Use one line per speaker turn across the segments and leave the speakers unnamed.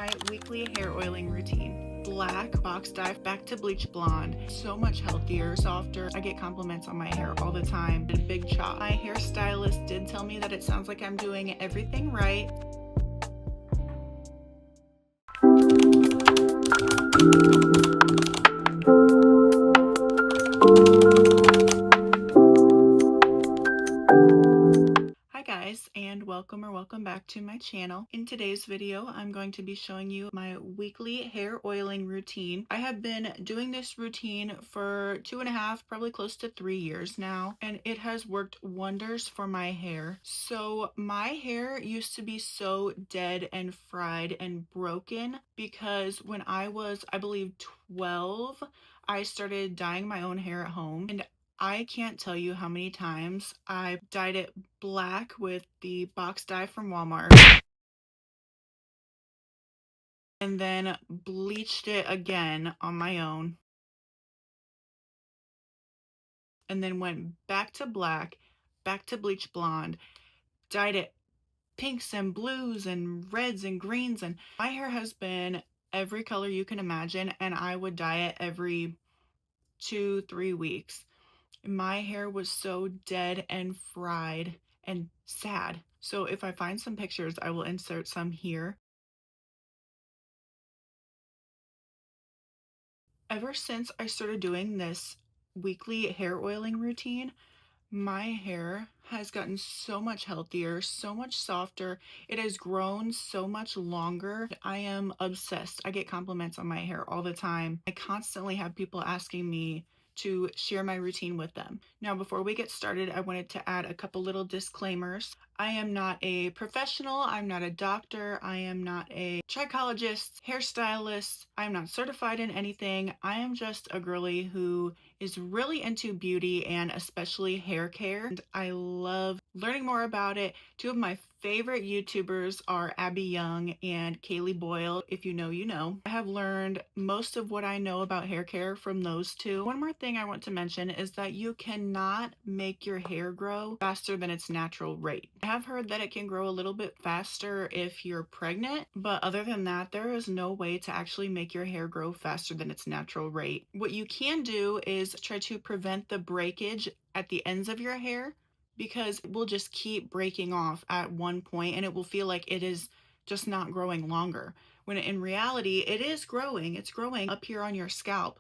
my weekly hair oiling routine. Black box dye back to bleach blonde. So much healthier, softer. I get compliments on my hair all the time. A big chop. My hairstylist did tell me that it sounds like I'm doing everything right. Hi guys, and welcome back to my channel. In today's video, I'm going to be showing you my weekly hair oiling routine. I have been doing this routine for 2.5, probably close to 3 years now, and it has worked wonders for my hair. So my hair used to be so dead and fried and broken because when I was, I believe, 12, I started dyeing my own hair at home, and I can't tell you how many times I dyed it black with the box dye from Walmart and then bleached it again on my own and then went back to black, back to bleach blonde, dyed it pinks and blues and reds and greens, and my hair has been every color you can imagine, and I would dye it every 2-3 weeks. My hair was so dead and fried and sad. So if I find some pictures, I will insert some here. Ever since I started doing this weekly hair oiling routine, my hair has gotten so much healthier, so much softer. It has grown so much longer. I am obsessed. I get compliments on my hair all the time. I constantly have people asking me to share my routine with them. Now, before we get started, I wanted to add a couple little disclaimers. I am not a professional. I'm not a doctor. I am not a trichologist, hairstylist. I'm not certified in anything. I am just a girly who is really into beauty and especially hair care. And I love learning more about it. Two of my favorite YouTubers are Abby Young and Kaylee Boyle. If you know, you know. I have learned most of what I know about hair care from those two. One more thing I want to mention is that you cannot make your hair grow faster than its natural rate. I have heard that it can grow a little bit faster if you're pregnant, but other than that, there is no way to actually make your hair grow faster than its natural rate. What you can do is try to prevent the breakage at the ends of your hair, because it will just keep breaking off at one point and it will feel like it is just not growing longer, when in reality it is growing. It's growing up here on your scalp.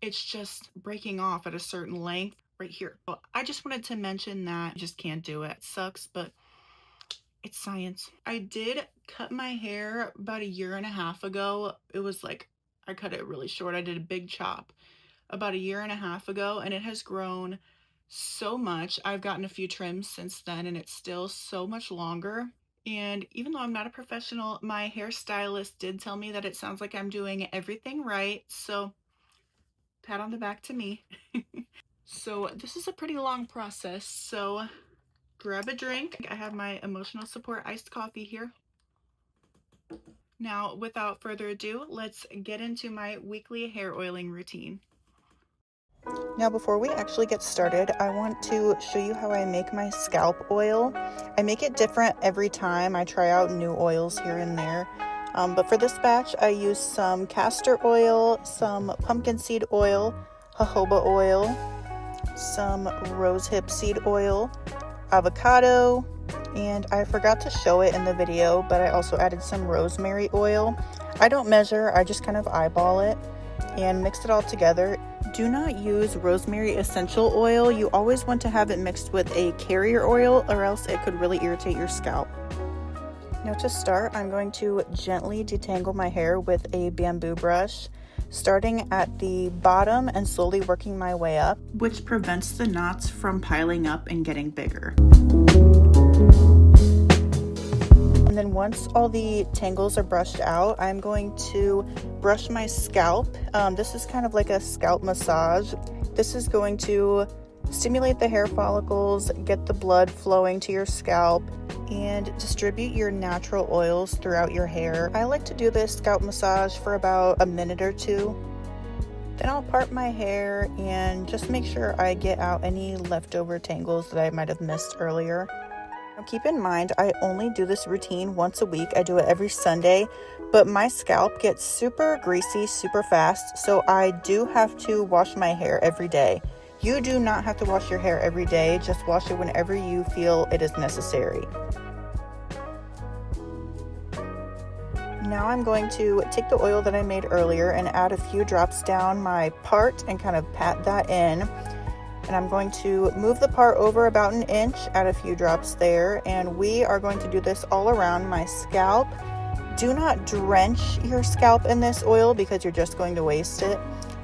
It's just breaking off at a certain length right here. Well, I just wanted to mention that you just can't do it. It sucks, but it's science. I did cut my hair about 1.5 years ago. It was like, I cut it really short. I did a big chop about 1.5 years ago, and it has grown so much. I've gotten a few trims since then, and it's still so much longer. And even though I'm not a professional, my hairstylist did tell me that it sounds like I'm doing everything right. So pat on the back to me. So this is a pretty long process. So grab a drink. I have my emotional support iced coffee here. Now, without further ado, let's get into my weekly hair oiling routine. Now, before we actually get started, I want to show you how I make my scalp oil. I make it different every time. I try out new oils here and there. But for this batch, I use some castor oil, some pumpkin seed oil, jojoba oil, some rosehip seed oil, avocado, and I forgot to show it in the video, but I also added some rosemary oil. I don't measure, I just kind of eyeball it and mix it all together. Do not use rosemary essential oil. You always want to have it mixed with a carrier oil, or else it could really irritate your scalp. Now, to start, I'm going to gently detangle my hair with a bamboo brush, starting at the bottom and slowly working my way up, which prevents the knots from piling up and getting bigger. And then once all the tangles are brushed out, I'm going to brush my scalp. This is kind of like a scalp massage. This is going to stimulate the hair follicles, get the blood flowing to your scalp, and distribute your natural oils throughout your hair. I like to do this scalp massage for about a minute or two. Then I'll part my hair and just make sure I get out any leftover tangles that I might have missed earlier. Now keep in mind, I only do this routine once a week. I do it every Sunday, but my scalp gets super greasy super fast, so I do have to wash my hair every day. You do not have to wash your hair every day, just wash it whenever you feel it is necessary. Now I'm going to take the oil that I made earlier and add a few drops down my part and kind of pat that in. And I'm going to move the part over about an inch, add a few drops there, and we are going to do this all around my scalp. Do not drench your scalp in this oil because you're just going to waste it.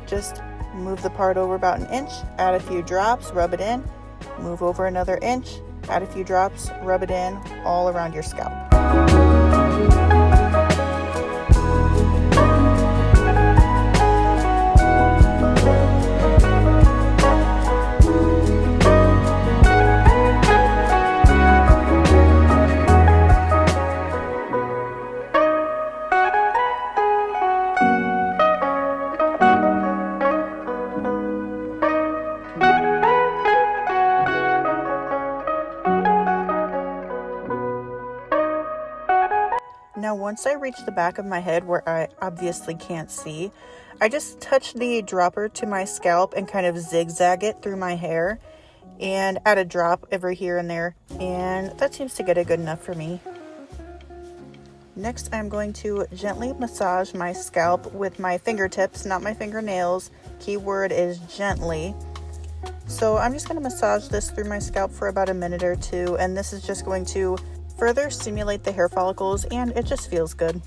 Just move the part over about an inch, add a few drops, rub it in, move over another inch, add a few drops, rub it in, all around your scalp. Now once I reach the back of my head where I obviously can't see, I just touch the dropper to my scalp and kind of zigzag it through my hair and add a drop every here and there, and that seems to get it good enough for me. Next, I'm going to gently massage my scalp with my fingertips, not my fingernails. Keyword is gently. So I'm just going to massage this through my scalp for about a minute or two, and this is just going to further stimulate the hair follicles, and it just feels good.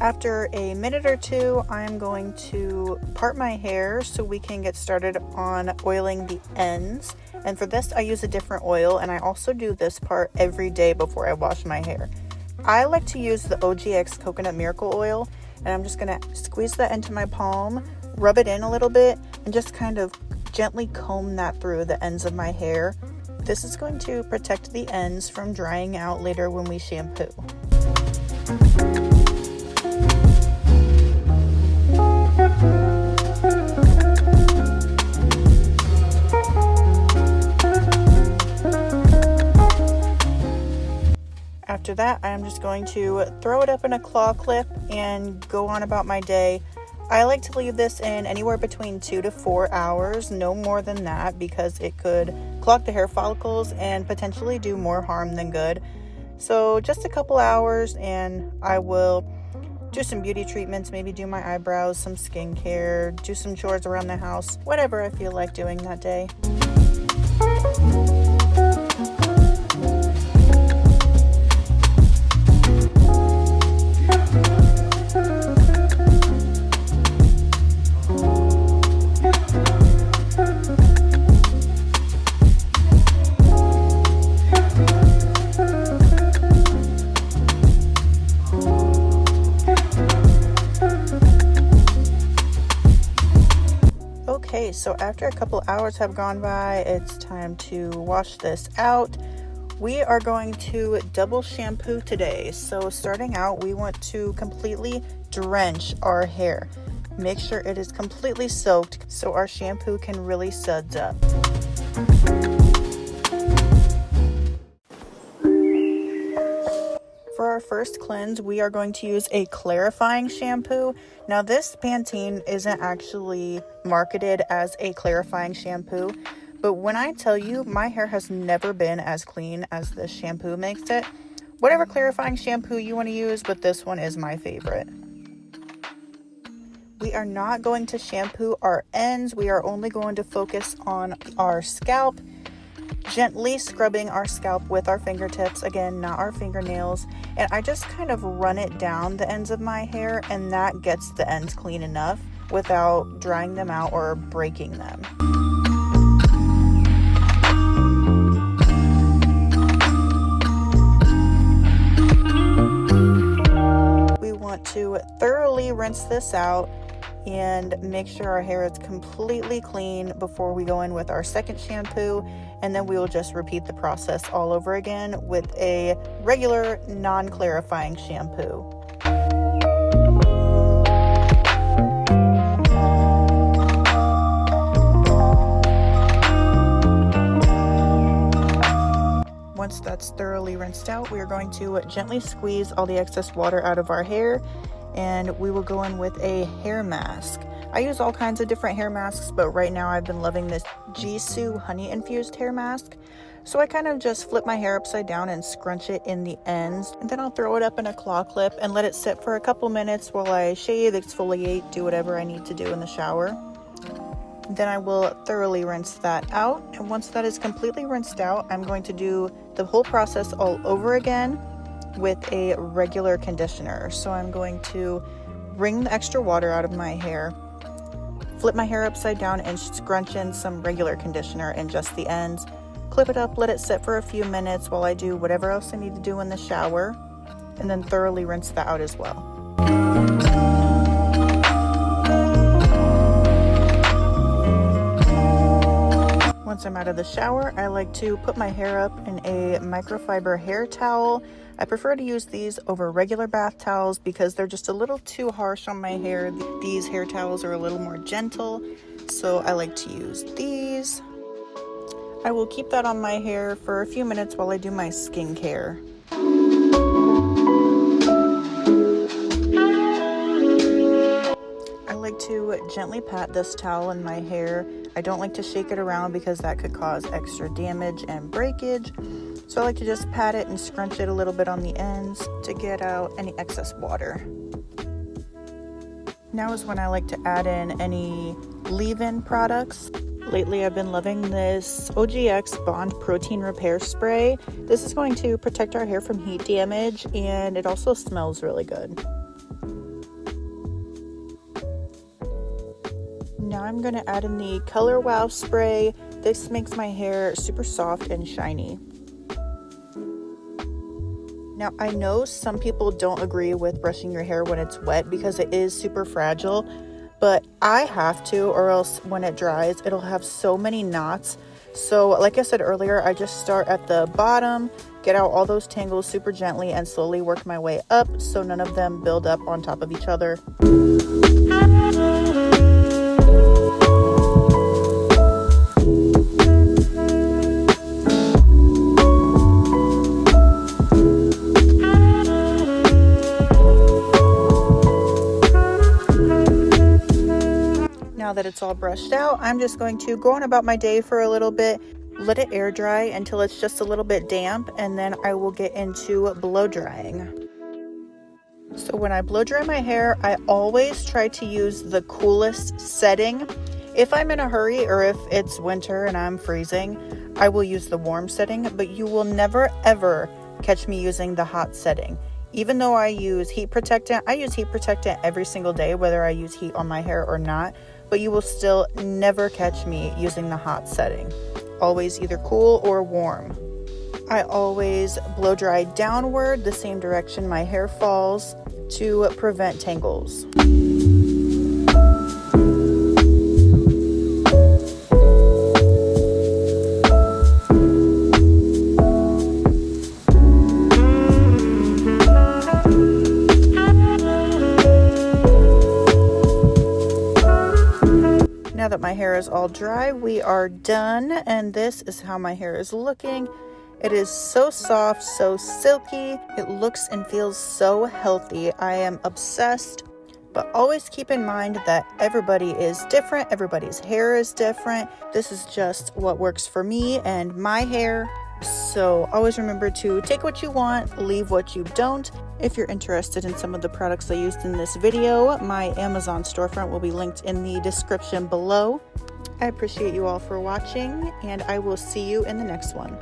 After a minute or two, I'm going to part my hair so we can get started on oiling the ends. And for this, I use a different oil, and I also do this part every day before I wash my hair. I like to use the OGX Coconut Miracle Oil, and I'm just going to squeeze that into my palm, rub it in a little bit, and just kind of gently comb that through the ends of my hair. This is going to protect the ends from drying out later when we shampoo. After that, I'm just going to throw it up in a claw clip and go on about my day. I like to leave this in anywhere between 2 to 4 hours, no more than that, because it could clog the hair follicles and potentially do more harm than good. So just a couple hours and I will do some beauty treatments, maybe do my eyebrows, some skincare, do some chores around the house, whatever I feel like doing that day. Okay, so after a couple hours have gone by, it's time to wash this out. We are going to double shampoo today. So starting out, we want to completely drench our hair. Make sure it is completely soaked so our shampoo can really suds up. For our first cleanse, we are going to use a clarifying shampoo. Now this Pantene isn't actually marketed as a clarifying shampoo, but when I tell you, my hair has never been as clean as this shampoo makes it. Whatever clarifying shampoo you want to use, but this one is my favorite. We are not going to shampoo our ends. We are only going to focus on our scalp, gently scrubbing our scalp with our fingertips, again, not our fingernails. And I just kind of run it down the ends of my hair, and that gets the ends clean enough without drying them out or breaking them. We want to thoroughly rinse this out and make sure our hair is completely clean before we go in with our second shampoo, and then we will just repeat the process all over again with a regular non-clarifying shampoo. Once the it's thoroughly rinsed out, we are going to gently squeeze all the excess water out of our hair, and we will go in with a hair mask. I use all kinds of different hair masks, but right now I've been loving this Jisoo honey infused hair mask. So I kind of just flip my hair upside down and scrunch it in the ends, and then I'll throw it up in a claw clip and let it sit for a couple minutes while I shave, exfoliate, do whatever I need to do in the shower. Then I will thoroughly rinse that out, and once that is completely rinsed out, I'm going to do the whole process all over again with a regular conditioner. So I'm going to wring the extra water out of my hair, flip my hair upside down and scrunch in some regular conditioner in just the ends, clip it up, let it sit for a few minutes while I do whatever else I need to do in the shower, and then thoroughly rinse that out as well. Once I'm out of the shower, I like to put my hair up in a microfiber hair towel. I prefer to use these over regular bath towels because they're just a little too harsh on my hair. These hair towels are a little more gentle, so I like to use these. I will keep that on my hair for a few minutes while I do my skincare. I like to gently pat this towel in my hair. I don't like to shake it around because that could cause extra damage and breakage. So I like to just pat it and scrunch it a little bit on the ends to get out any excess water. Now is when I like to add in any leave-in products. Lately I've been loving this OGX Bond Protein Repair Spray. This is going to protect our hair from heat damage, and it also smells really good. Now I'm going to add in the Color Wow spray. This makes my hair super soft and shiny. Now I know some people don't agree with brushing your hair when it's wet because it is super fragile, but I have to, or else when it dries it'll have so many knots. So like I said earlier, I just start at the bottom, get out all those tangles super gently, and slowly work my way up so none of them build up on top of each other. Now that it's all brushed out, I'm just going to go on about my day for a little bit, let it air dry until it's just a little bit damp, and then I will get into blow drying. So when I blow dry my hair, I always try to use the coolest setting. If I'm in a hurry or if it's winter and I'm freezing, I will use the warm setting, but you will never ever catch me using the hot setting. Even though I use heat protectant, I use heat protectant every single day, whether I use heat on my hair or not, but you will still never catch me using the hot setting. Always either cool or warm. I always blow dry downward, the same direction my hair falls, to prevent tangles. Now that my hair is all dry, we are done, and this is how my hair is looking. It is so soft, so silky. It looks and feels so healthy. I am obsessed, but always keep in mind that everybody is different. Everybody's hair is different. This is just what works for me and my hair. So always remember to take what you want, leave what you don't. If you're interested in some of the products I used in this video, my Amazon storefront will be linked in the description below. I appreciate you all for watching, and I will see you in the next one.